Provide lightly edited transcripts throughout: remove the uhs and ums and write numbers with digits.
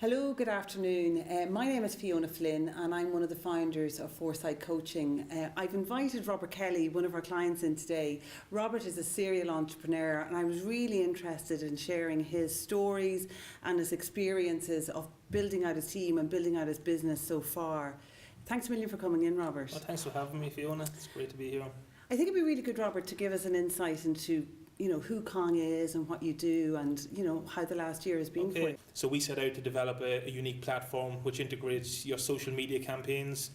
Hello, good afternoon. My name is Fiona Flynn and I'm one of the founders of Foresight Coaching. I've invited Robert Kelly, one of our clients, in today. Robert is a serial entrepreneur and I was really interested in sharing his stories and his experiences of building out a team and building out his business so far. Thanks a million for coming in, Robert. Well, thanks for having me, Fiona. It's great to be here. I think it'd be really good, Robert, to give us an insight into who Kong is and what you do and, how the last year has been for you. So we set out to develop a unique platform which integrates your social media campaigns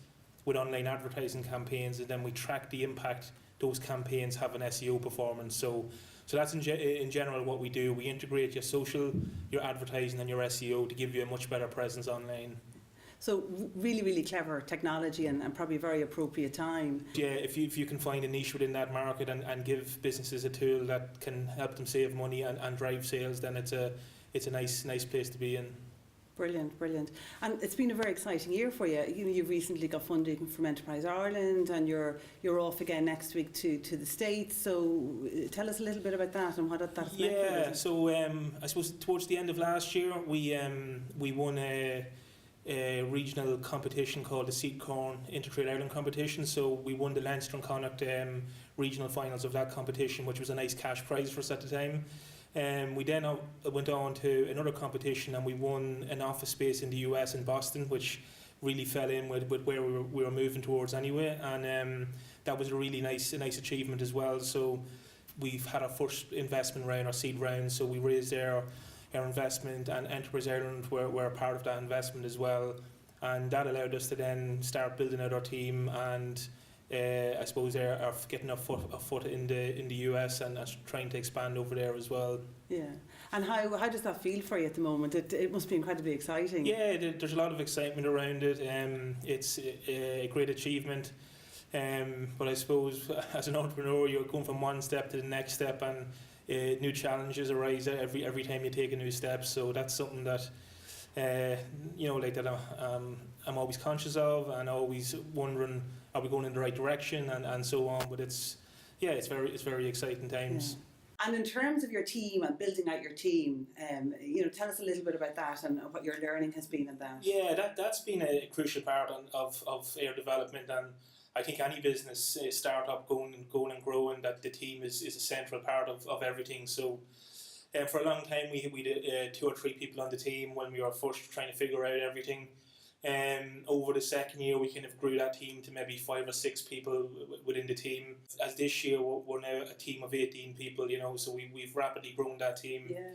with online advertising campaigns, and then we track the impact those campaigns have on SEO performance. So that's in general what we do. We integrate your social, your advertising and your SEO to give you a much better presence online. So really, really clever technology and probably a very appropriate time. Yeah, if you can find a niche within that market and give businesses a tool that can help them save money and drive sales, then it's a nice place to be in. Brilliant. And it's been a very exciting year for you. You've recently got funding from Enterprise Ireland and you're off again next week to the States. So tell us a little bit about that and what that's meant. Yeah, so I suppose towards the end of last year we won a regional competition called the Seed Corn Intertrade Ireland competition. So we won the Leinster and Connacht regional finals of that competition, which was a nice cash prize for us at the time. We then went on to another competition and we won an office space in the US in Boston, which really fell in with where we were moving towards anyway, and that was a really nice achievement as well. So we've had our first investment round, our seed round, so we raised our investment, and Enterprise Ireland were a part of that investment as well, and that allowed us to then start building out our team and I suppose are getting a foot in the US and trying to expand over there as well. Yeah, and how does that feel for you at the moment? It must be incredibly exciting. Yeah, there's a lot of excitement around it. It's a great achievement. But I suppose as an entrepreneur, you're going from one step to the next step, and new challenges arise every time you take a new step. So that's something that I'm always conscious of, and always wondering, are we going in the right direction, and so on. But it's very exciting times. Yeah. And in terms of your team and building out your team, tell us a little bit about that and what your learning has been in that. Yeah, that's been a crucial part of our development, and I think any business startup going and growing, that the team is a central part of everything. So for a long time we did 2 or 3 people on the team when we were first trying to figure out everything. Over the second year we kind of grew that team to maybe 5 or 6 people within the team. As this year we're now a team of 18 people, so we've rapidly grown that team. Yeah.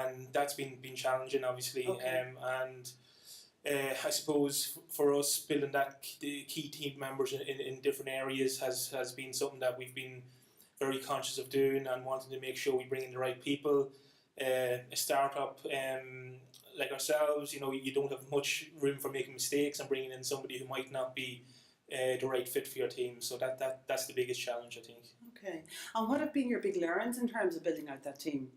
And that's been challenging, obviously. Okay. I suppose for us, building the key team members in different areas has been something that we've been very conscious of doing, and wanting to make sure we bring in the right people. A startup like ourselves, you don't have much room for making mistakes and bringing in somebody who might not be the right fit for your team. So that's the biggest challenge, I think. Okay. And what have been your big learns in terms of building out that team?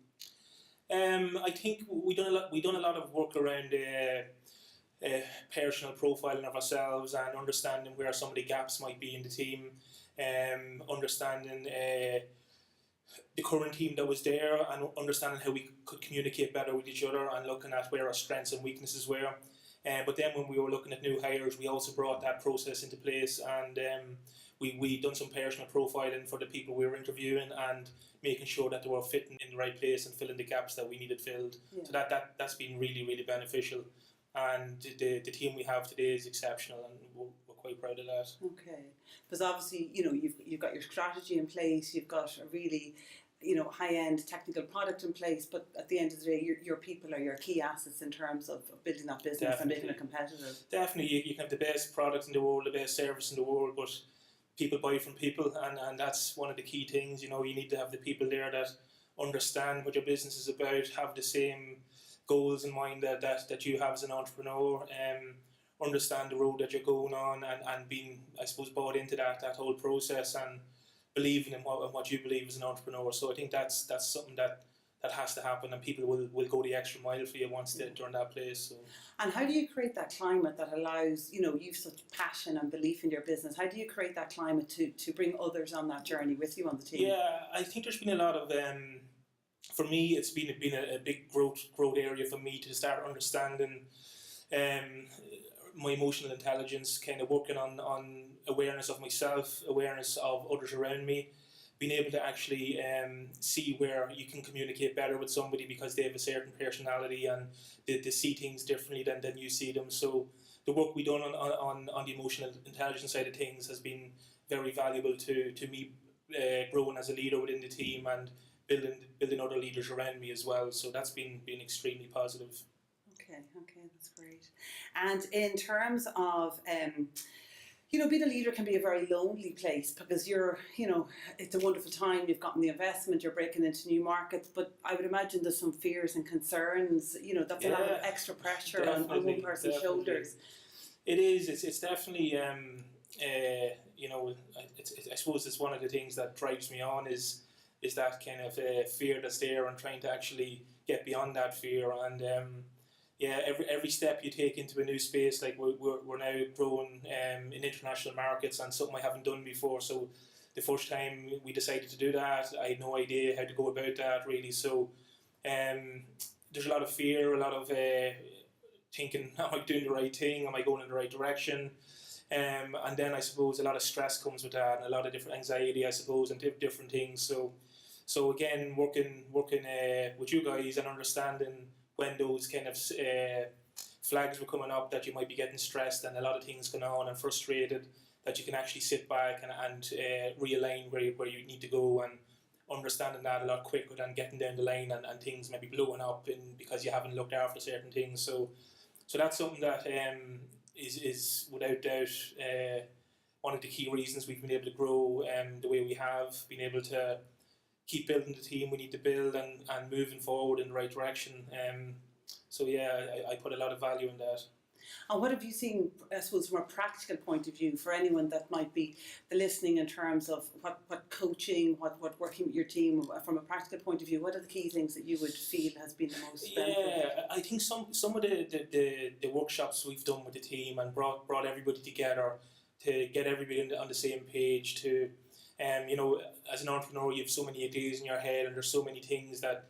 I think we done a lot of work around personal profiling of ourselves and understanding where some of the gaps might be in the team, understanding the current team that was there, and understanding how we could communicate better with each other, and looking at where our strengths and weaknesses were. But then when we were looking at new hires, we also brought that process into place, and we done some personal profiling for the people we were interviewing, and making sure that they were fitting in the right place and filling the gaps that we needed filled. Yeah. So that's been really, really beneficial. And the team we have today is exceptional, and we're quite proud of that. Okay, because obviously you've got your strategy in place, you've got a really high-end technical product in place, but at the end of the day your people are your key assets in terms of building that business. Definitely. And making it competitive. Definitely, you can have the best product in the world, the best service in the world, but people buy from people, and that's one of the key things. You need to have the people there that understand what your business is about, have the same goals in mind that you have as an entrepreneur, understand the road that you're going on, and being, I suppose, bought into that whole process, and believing in what you believe as an entrepreneur. So I think that's something that has to happen, and people will go the extra mile for you once they're in that place. So. And how do you create that climate that allows, you've such passion and belief in your business, how do you create that climate to bring others on that journey with you on the team? Yeah, I think there's been a lot of for me, it's been a big growth area for me to start understanding my emotional intelligence, kind of working on awareness of myself, awareness of others around me, being able to actually see where you can communicate better with somebody because they have a certain personality and they see things differently than you see them. So the work we done on the emotional intelligence side of things has been very valuable to me growing as a leader within the team and building other leaders around me as well. So that's been extremely positive. Okay, that's great. And in terms of, being a leader can be a very lonely place because it's a wonderful time, you've gotten the investment, you're breaking into new markets, but I would imagine there's some fears and concerns, that's a lot of extra pressure on one person's shoulders. It is, it's definitely, I suppose it's one of the things that drives me on is that kind of fear that's there and trying to actually get beyond that fear. And every step you take into a new space, like we're now growing in international markets and something I haven't done before. So the first time we decided to do that, I had no idea how to go about that really. So there's a lot of fear, a lot of thinking, am I doing the right thing? Am I going in the right direction? And then I suppose a lot of stress comes with that and a lot of different anxiety, I suppose, and different things. So again, working with you guys and understanding when those kind of flags were coming up that you might be getting stressed and a lot of things going on and frustrated, that you can actually sit back and realign where you need to go, and understanding that a lot quicker than getting down the line and things maybe blowing up because you haven't looked after certain things. So that's something that is without doubt one of the key reasons we've been able to grow the way we have, been able to keep building the team we need to build and moving forward in the right direction. I put a lot of value in that. And what have you seen, I suppose, from a practical point of view for anyone that might be listening in terms of what coaching, what working with your team, from a practical point of view, what are the key things that you would feel has been the most beneficial? Yeah, I think some of the workshops we've done with the team and brought everybody together to get everybody on the same page to, as an entrepreneur, you have so many ideas in your head and there's so many things that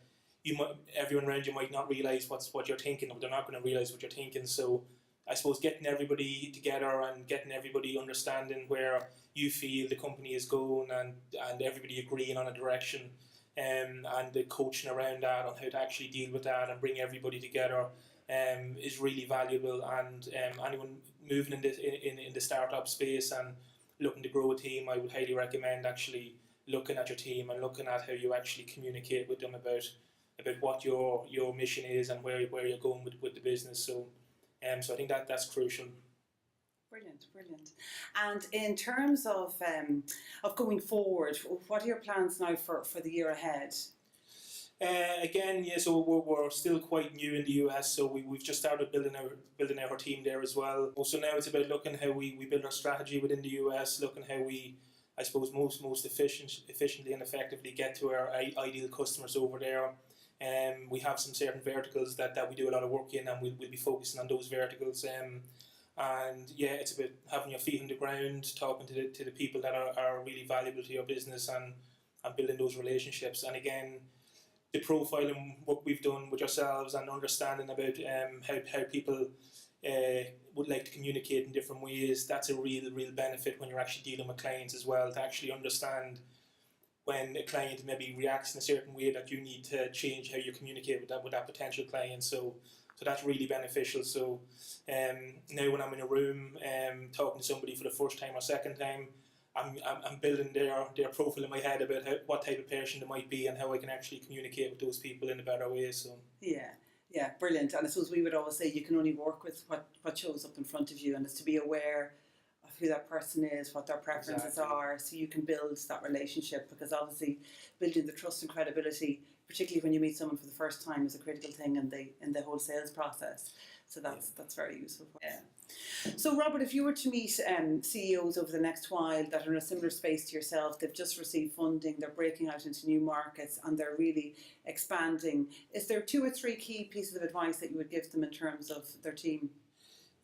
everyone around you might not realise what you're thinking, or they're not going to realise what you're thinking. So I suppose getting everybody together and getting everybody understanding where you feel the company is going and everybody agreeing on a direction, and the coaching around that on how to actually deal with that and bring everybody together is really valuable. And anyone moving in the startup space and looking to grow a team, I would highly recommend actually looking at your team and looking at how you actually communicate with them about what your mission is and where you're going with the business. So I think that's crucial. Brilliant. And in terms of going forward, what are your plans now for the year ahead? So we're still quite new in the US, so we've just started building out our team there as well. So now it's about looking how we build our strategy within the US, looking how we, I suppose, most efficiently and effectively get to our ideal customers over there. We have some certain verticals that we do a lot of work in, and we'll be focusing on those verticals. It's about having your feet on the ground, talking to the people that are really valuable to your business, and building those relationships. And again, the profiling work we've done with yourselves and understanding about how people would like to communicate in different ways, that's a real benefit when you're actually dealing with clients as well, to actually understand when a client maybe reacts in a certain way that you need to change how you communicate with that potential client. So that's really beneficial. So now when I'm in a room talking to somebody for the first time or second time, I'm building their profile in my head about what type of person they might be and how I can actually communicate with those people in a better way. So yeah, brilliant. And I suppose we would always say you can only work with what shows up in front of you, and it's to be aware of who that person is, what their preferences are, so you can build that relationship, because obviously building the trust and credibility, particularly when you meet someone for the first time, is a critical thing in the whole sales process. So that's very useful. Yeah. So Robert, if you were to meet CEOs over the next while that are in a similar space to yourself, they've just received funding, they're breaking out into new markets and they're really expanding, is there 2 or 3 key pieces of advice that you would give them in terms of their team?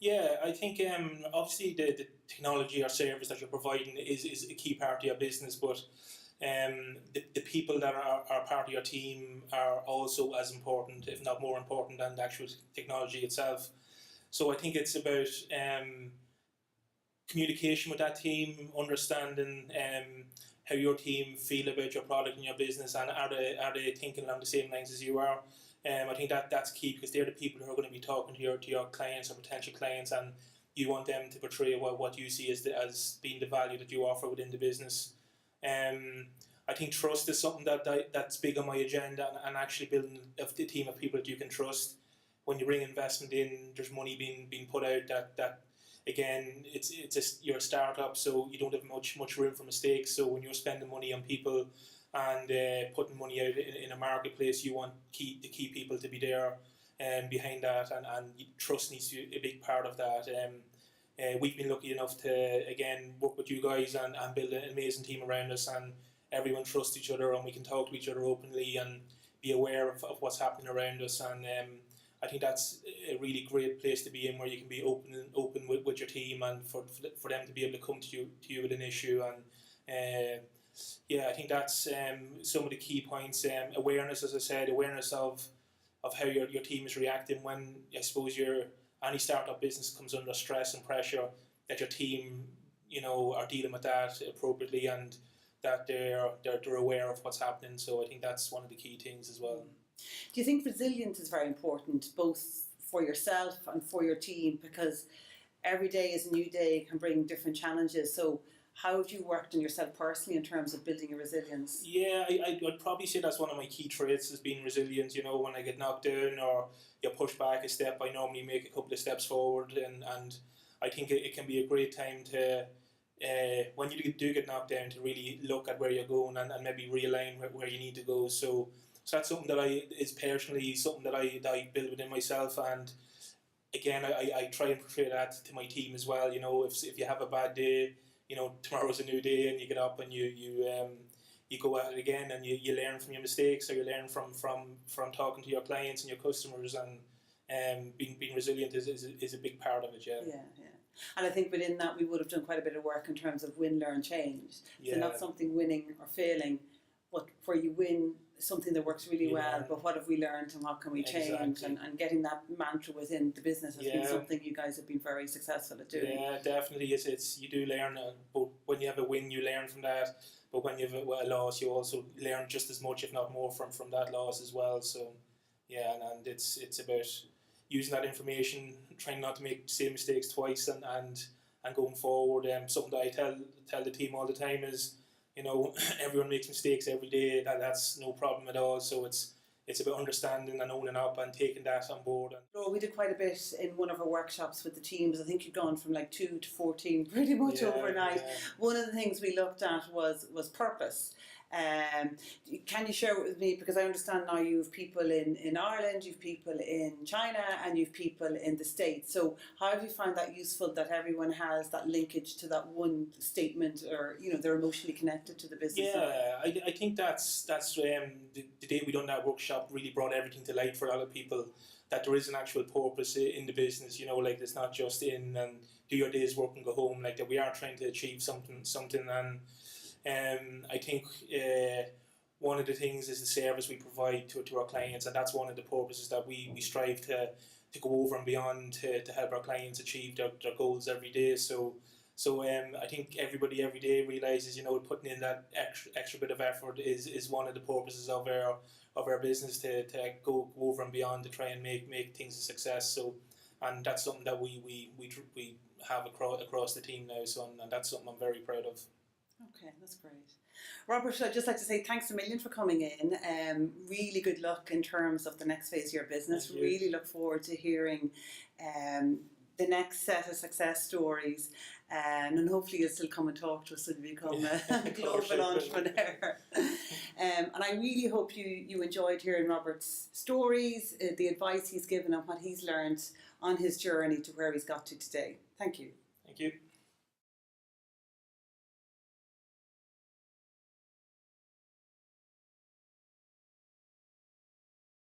Yeah, I think obviously the technology or service that you're providing is a key part of your business, but the people that are part of your team are also as important, if not more important, than the actual technology itself. So I think it's about communication with that team, understanding how your team feel about your product and your business, and are they thinking along the same lines as you are. I think that's key, because they're the people who are going to be talking to your clients or potential clients, and you want them to portray what you see as being the value that you offer within the business. I think trust is something that's big on my agenda, and actually building a team of people that you can trust. When you bring investment in, there's money being put out that again, you're a startup, so you don't have much room for mistakes. So when you're spending money on people and putting money out in a marketplace, you want the key people to be there behind that, and trust needs to be a big part of that. We've been lucky enough to again work with you guys and build an amazing team around us, and everyone trusts each other, and we can talk to each other openly and be aware of what's happening around us. And I think that's a really great place to be in, where you can be open with your team, and for them to be able to come to you with an issue. And I think that's some of the key points. Awareness, as I said, awareness of how your team is reacting when, I suppose, any startup business comes under stress and pressure, that your team, are dealing with that appropriately, and that they're aware of what's happening. So I think that's one of the key things as well. Do you think resilience is very important, both for yourself and for your team? Because every day is a new day, can bring different challenges. So how have you worked on yourself personally in terms of building your resilience? Yeah, I'd probably say that's one of my key traits, is being resilient. When I get knocked down or you push back a step, I normally make a couple of steps forward, and I think it can be a great time to, when you do get knocked down, to really look at where you're going and maybe realign where you need to go. So that's something that is personally something that I build within myself, and again, I try and portray that to my team as well. If you have a bad day, tomorrow's a new day, and you get up and you go at it again, and you learn from your mistakes, or you learn from talking to your clients and your customers, and being resilient is a big part of it. Yeah. And I think within that we would have done quite a bit of work in terms of win, learn, change. So not something winning or failing, but where you win something that works really well, but what have we learned and what can we change? Exactly. And getting that mantra within the business has been something you guys have been very successful at doing. Yeah, definitely. It's you do learn, but when you have a win, you learn from that. But when you have a loss, you also learn just as much, if not more, from that loss as well. So and it's about using that information, trying not to make the same mistakes twice, and going forward. Something that I tell the team all the time is, everyone makes mistakes every day. That's no problem at all. So it's about understanding and owning up and taking that on board. So we did quite a bit in one of our workshops with the teams. I think you'd gone from 2 to 14 pretty much overnight. Yeah. One of the things we looked at was purpose. Can you share it with me, because I understand now you have people in Ireland, you've people in China, and you've people in the States. So how have you found that useful, that everyone has that linkage to that one statement, or they're emotionally connected to the business? Yeah, I think that's the day we done that workshop really brought everything to light for a lot of people, that there is an actual purpose in the business. It's not just in and do your day's work and go home. That we are trying to achieve something, and I think one of the things is the service we provide to our clients, and that's one of the purposes that we strive to go over and beyond to help our clients achieve their goals every day. So I think everybody every day realizes, putting in that extra bit of effort is one of the purposes of our business, to go over and beyond to try and make things a success. So, and that's something that we have across the team now. So, and that's something I'm very proud of. Okay, that's great. Robert, I'd just like to say thanks a million for coming in. Really good luck in terms of the next phase of your business. Really look forward to hearing the next set of success stories, and hopefully you'll still come and talk to us when you become a global entrepreneur. And I really hope you enjoyed hearing Robert's stories, the advice he's given and what he's learned on his journey to where he's got to today. Thank you. Thank you.